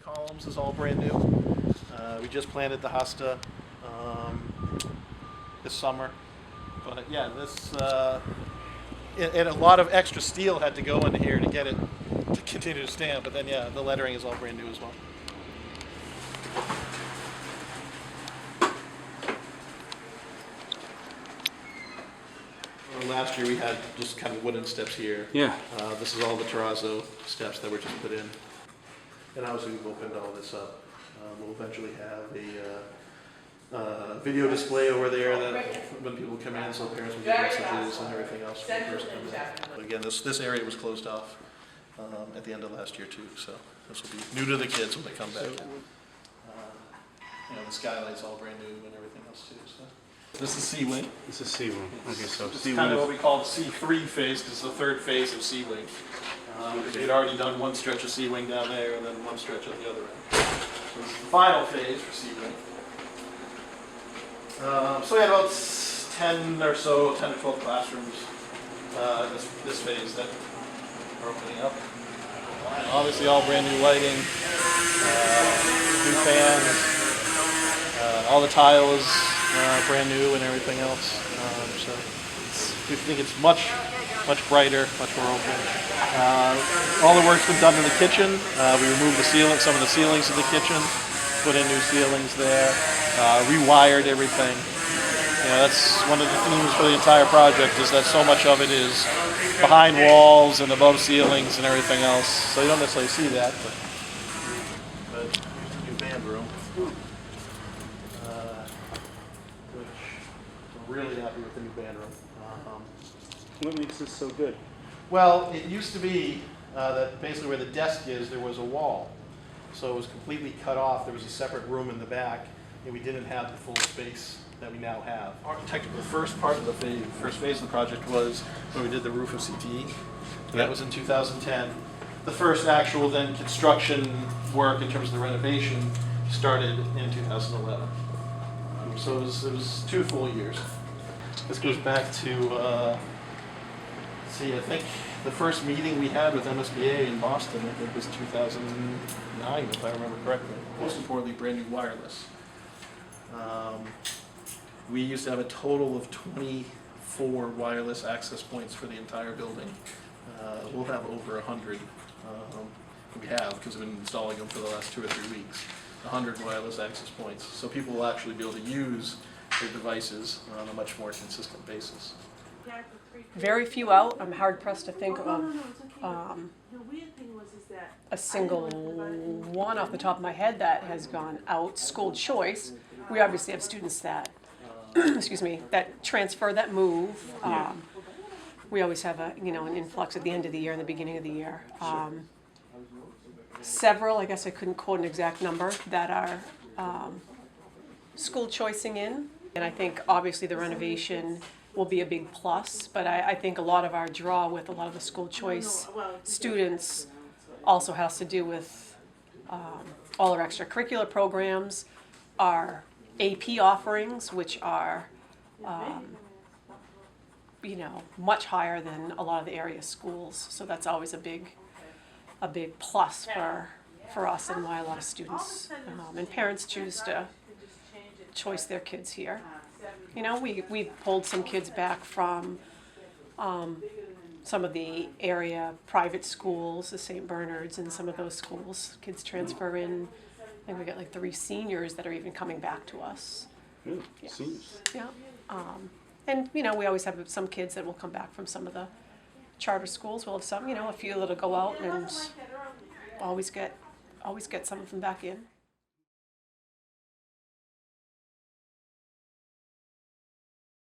columns is all brand new. We just planted the hosta this summer. But yeah, this and a lot of extra steel had to go into here to get it to continue to stand. But then yeah, the lettering is all brand new as well. Last year we had just kind of wooden steps here. Yeah. This is all the terrazzo steps that were just put in. And obviously we've opened all this up. We'll eventually have a video display over there that when people come in, so parents will get messages and everything else when they first come in. But again, this area was closed off at the end of last year too, so this will be new to the kids when they come back in. The skylight's all brand new and everything else too. So. This is C-Wing. This is C-Wing. Okay, so it's C-Wing kind of what we call the C3 phase, because it's the third phase of C-Wing. They'd already done one stretch of C-Wing down there and then one stretch at the other end. So this is the final phase for C-Wing. So we had about 10 or so, 10 to 12 classrooms this phase that are opening up. And obviously all brand new lighting, new fans, all the tile is brand new and everything else. So we think it's much brighter, much more open. All the work's been done in the kitchen. We removed some of the ceilings of the kitchen, put in new ceilings there, rewired everything. That's one of the themes for the entire project, is that so much of it is behind walls and above ceilings and everything else. So you don't necessarily see that, but here's the new band room. Really happy with the new band room. What makes this so good? Well, it used to be that basically where the desk is, there was a wall. So it was completely cut off. There was a separate room in the back, and we didn't have the full space that we now have. Architectural, the first phase of the project was when we did the roof of CTE. So that was in 2010. The first actual then construction work in terms of the renovation started in 2011. So it was 2 full years. This goes back to, I think the first meeting we had with MSBA in Boston, I think was 2009, if I remember correctly. Most importantly, brand new wireless. We used to have a total of 24 wireless access points for the entire building. We'll have over 100. We have, because we've been installing them for the last 2 or 3 weeks. 100 wireless access points, so people will actually be able to use their devices on a much more consistent basis. Very few out. I'm hard pressed to think of a single one off the top of my head that has gone out. School choice. We obviously have students that, excuse me, that transfer, that move. We always have an influx at the end of the year and the beginning of the year. Several, I guess I couldn't quote an exact number, that are school choicing in. And I think obviously the renovation will be a big plus, but I think a lot of our draw with a lot of the school choice students also has to do with all our extracurricular programs, our AP offerings, which are much higher than a lot of the area schools. So that's always a big plus for us, and why a lot of students and parents choose to choice their kids here. We pulled some kids back from some of the area private schools, the St. Bernard's and some of those schools. Kids transfer in. I think we got like 3 seniors that are even coming back to us. Yeah. Seniors. Yeah. And we always have some kids that will come back from some of the charter schools. We'll have some, a few that'll go out and always get some of them back in.